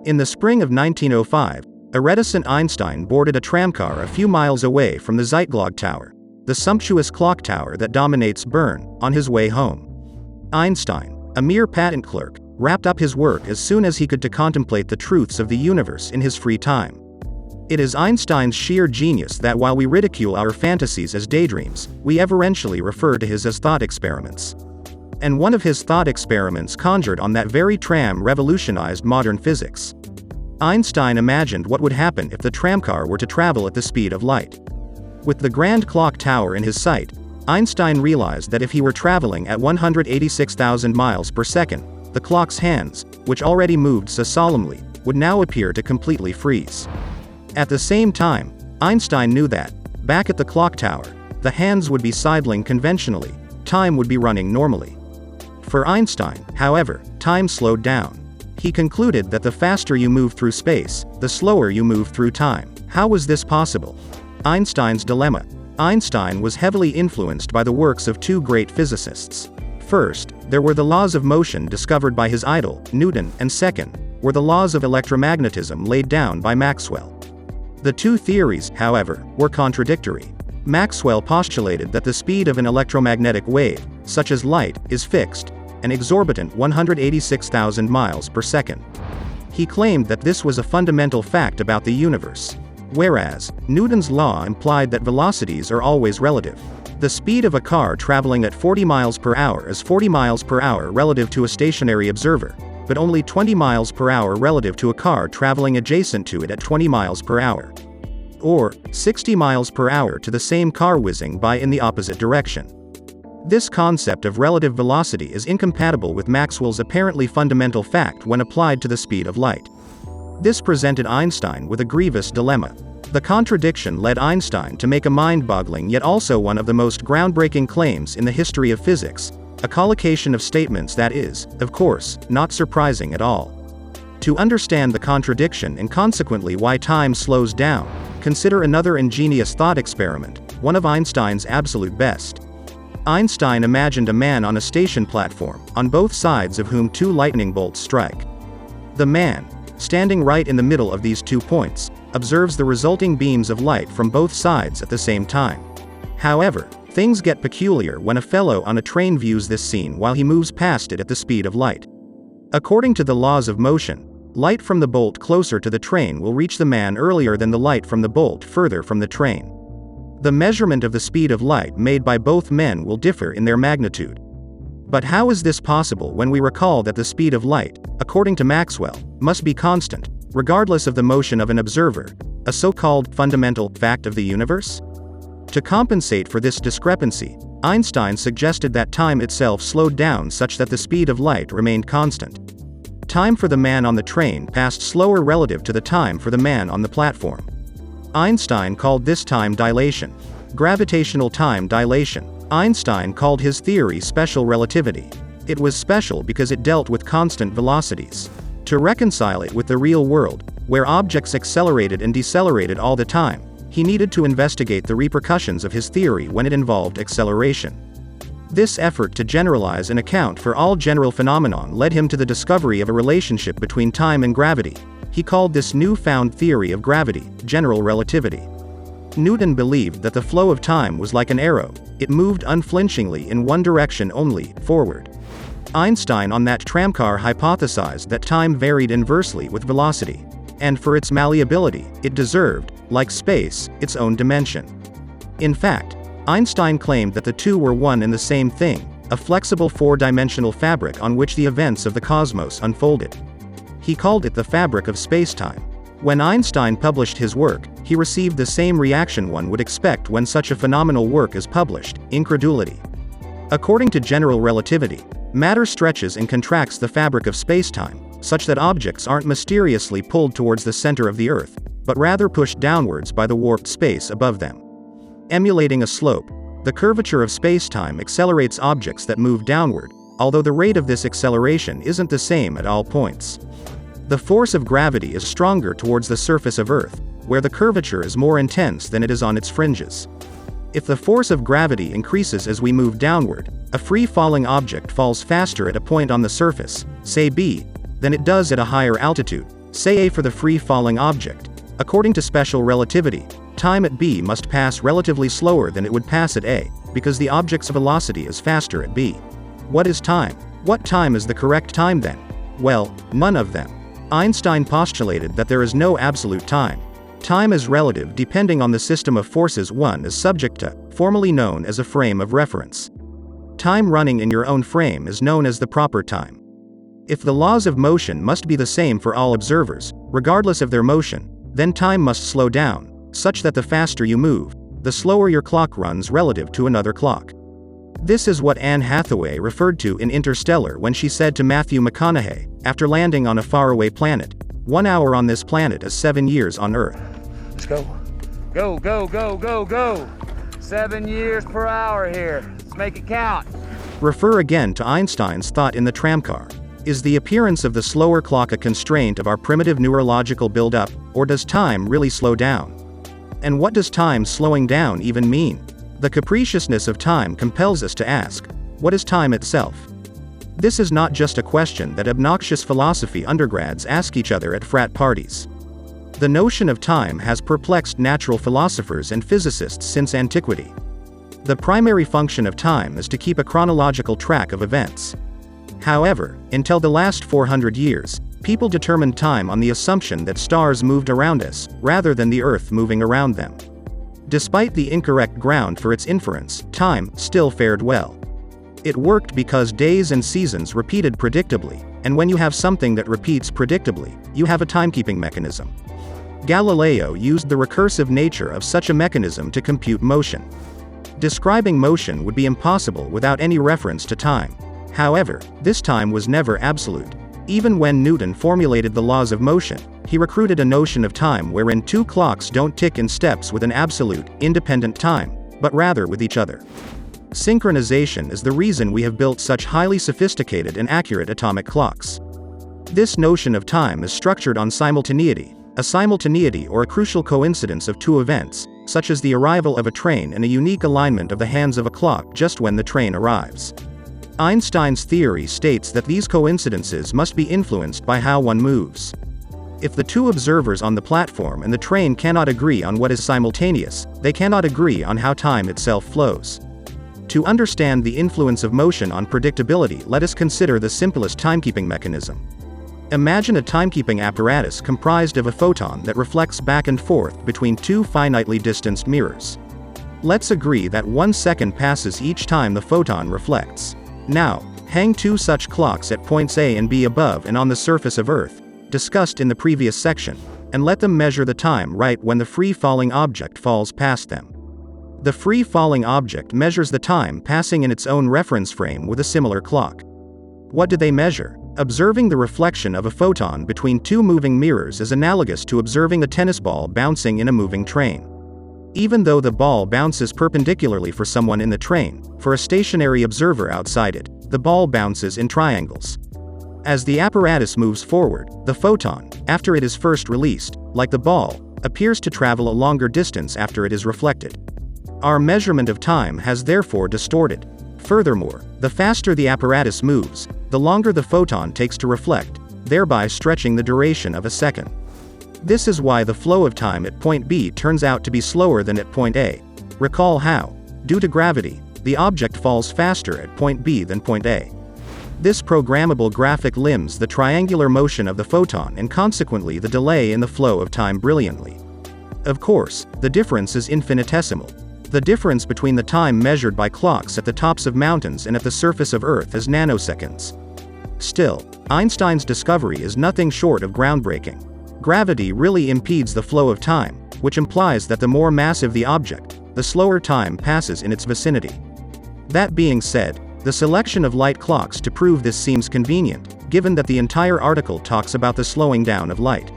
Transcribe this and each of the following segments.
In the spring of 1905, a reticent Einstein boarded a tramcar a few miles away from the Zeitglocke Tower, the sumptuous clock tower that dominates Bern, on his way home. Einstein, a mere patent clerk, wrapped up his work as soon as he could to contemplate the truths of the universe in his free time. It is Einstein's sheer genius that while we ridicule our fantasies as daydreams, we everentially refer to his as thought experiments. And one of his thought experiments conjured on that very tram revolutionized modern physics. Einstein imagined what would happen if the tramcar were to travel at the speed of light. With the grand clock tower in his sight, Einstein realized that if he were traveling at 186,000 miles per second, the clock's hands, which already moved so solemnly, would now appear to completely freeze. At the same time, Einstein knew that, back at the clock tower, the hands would be sidling conventionally, time would be running normally. For Einstein, however, time slowed down. He concluded that the faster you move through space, the slower you move through time. How was this possible? Einstein's Dilemma. Einstein was heavily influenced by the works of two great physicists. First, there were the laws of motion discovered by his idol, Newton, and second, were the laws of electromagnetism laid down by Maxwell. The two theories, however, were contradictory. Maxwell postulated that the speed of an electromagnetic wave, such as light, is fixed, an exorbitant 186,000 miles per second. He claimed that this was a fundamental fact about the universe. Whereas, Newton's law implied that velocities are always relative. The speed of a car traveling at 40 miles per hour is 40 miles per hour relative to a stationary observer, but only 20 miles per hour relative to a car traveling adjacent to it at 20 miles per hour. Or, 60 miles per hour to the same car whizzing by in the opposite direction. This concept of relative velocity is incompatible with Maxwell's apparently fundamental fact when applied to the speed of light. This presented Einstein with a grievous dilemma. The contradiction led Einstein to make a mind-boggling yet also one of the most groundbreaking claims in the history of physics, a collocation of statements that is, of course, not surprising at all. To understand the contradiction and consequently why time slows down, consider another ingenious thought experiment, one of Einstein's absolute best. Einstein imagined a man on a station platform, on both sides of whom two lightning bolts strike. The man, standing right in the middle of these 2 points, observes the resulting beams of light from both sides at the same time. However, things get peculiar when a fellow on a train views this scene while he moves past it at the speed of light. According to the laws of motion, light from the bolt closer to the train will reach the man earlier than the light from the bolt further from the train. The measurement of the speed of light made by both men will differ in their magnitude. But how is this possible when we recall that the speed of light, according to Maxwell, must be constant, regardless of the motion of an observer, a so-called fundamental fact of the universe? To compensate for this discrepancy, Einstein suggested that time itself slowed down such that the speed of light remained constant. Time for the man on the train passed slower relative to the time for the man on the platform. Einstein called this time dilation. Gravitational time dilation. Einstein called his theory special relativity. It was special because it dealt with constant velocities. To reconcile it with the real world, where objects accelerated and decelerated all the time, he needed to investigate the repercussions of his theory when it involved acceleration. This effort to generalize and account for all general phenomenon led him to the discovery of a relationship between time and gravity. He called this newfound theory of gravity, general relativity. Newton believed that the flow of time was like an arrow, it moved unflinchingly in one direction only, forward. Einstein on that tramcar hypothesized that time varied inversely with velocity, and for its malleability, it deserved, like space, its own dimension. In fact, Einstein claimed that the two were one and the same thing, a flexible four-dimensional fabric on which the events of the cosmos unfolded. He called it the fabric of space-time. When Einstein published his work, he received the same reaction one would expect when such a phenomenal work is published, incredulity. According to general relativity, matter stretches and contracts the fabric of space-time, such that objects aren't mysteriously pulled towards the center of the Earth, but rather pushed downwards by the warped space above them. Emulating a slope, the curvature of space-time accelerates objects that move downward, although the rate of this acceleration isn't the same at all points. The force of gravity is stronger towards the surface of Earth, where the curvature is more intense than it is on its fringes. If the force of gravity increases as we move downward, a free-falling object falls faster at a point on the surface, say B, than it does at a higher altitude, Say A for the free-falling object. According to special relativity, time at B must pass relatively slower than it would pass at A, because the object's velocity is faster at B. What is time? What time is the correct time then? Well, none of them. Einstein postulated that there is no absolute time. Time is relative depending on the system of forces one is subject to, formally known as a frame of reference. Time running in your own frame is known as the proper time. If the laws of motion must be the same for all observers, regardless of their motion, then time must slow down, such that the faster you move, the slower your clock runs relative to another clock. This is what Anne Hathaway referred to in Interstellar when she said to Matthew McConaughey, after landing on a faraway planet, 1 hour on this planet is 7 years on Earth. Let's go. Go, go, go, go, go. 7 years per hour here. Let's make it count. Refer again to Einstein's thought in the tramcar. Is the appearance of the slower clock a constraint of our primitive neurological buildup, or does time really slow down? And what does time slowing down even mean? The capriciousness of time compels us to ask, what is time itself? This is not just a question that obnoxious philosophy undergrads ask each other at frat parties. The notion of time has perplexed natural philosophers and physicists since antiquity. The primary function of time is to keep a chronological track of events. However, until the last 400 years, people determined time on the assumption that stars moved around us, rather than the Earth moving around them. Despite the incorrect ground for its inference, time still fared well. It worked because days and seasons repeated predictably, and when you have something that repeats predictably, you have a timekeeping mechanism. Galileo used the recursive nature of such a mechanism to compute motion. Describing motion would be impossible without any reference to time. However, this time was never absolute. Even when Newton formulated the laws of motion, he recruited a notion of time wherein two clocks don't tick in steps with an absolute, independent time, but rather with each other. Synchronization is the reason we have built such highly sophisticated and accurate atomic clocks. This notion of time is structured on simultaneity, a simultaneity or a crucial coincidence of two events, such as the arrival of a train and a unique alignment of the hands of a clock just when the train arrives. Einstein's theory states that these coincidences must be influenced by how one moves. If the two observers on the platform and the train cannot agree on what is simultaneous, they cannot agree on how time itself flows. To understand the influence of motion on predictability, let us consider the simplest timekeeping mechanism. Imagine a timekeeping apparatus comprised of a photon that reflects back and forth between two finitely distanced mirrors. Let's agree that 1 second passes each time the photon reflects. Now, hang two such clocks at points A and B above and on the surface of Earth, discussed in the previous section, and let them measure the time right when the free-falling object falls past them. The free-falling object measures the time passing in its own reference frame with a similar clock. What do they measure? Observing the reflection of a photon between two moving mirrors is analogous to observing a tennis ball bouncing in a moving train. Even though the ball bounces perpendicularly for someone in the train, for a stationary observer outside it, the ball bounces in triangles. As the apparatus moves forward, the photon, after it is first released, like the ball, appears to travel a longer distance after it is reflected. Our measurement of time has therefore distorted. Furthermore, the faster the apparatus moves, the longer the photon takes to reflect, thereby stretching the duration of a second. This is why the flow of time at point B turns out to be slower than at point A. Recall how, due to gravity, the object falls faster at point B than point A. This programmable graphic limns the triangular motion of the photon and consequently the delay in the flow of time brilliantly. Of course, the difference is infinitesimal. The difference between the time measured by clocks at the tops of mountains and at the surface of Earth is nanoseconds. Still, Einstein's discovery is nothing short of groundbreaking. Gravity really impedes the flow of time, which implies that the more massive the object, the slower time passes in its vicinity. That being said, the selection of light clocks to prove this seems convenient, given that the entire article talks about the slowing down of light.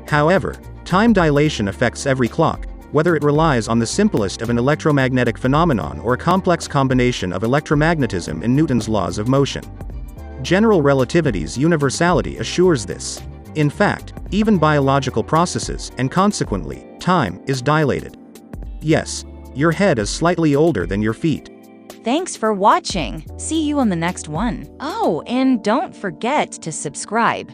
However, time dilation affects every clock, whether it relies on the simplest of an electromagnetic phenomenon or a complex combination of electromagnetism and Newton's laws of motion. General relativity's universality assures this. In fact, even biological processes, and consequently, time, is dilated. Yes, your head is slightly older than your feet. Thanks for watching. See you on the next one. Oh, and don't forget to subscribe.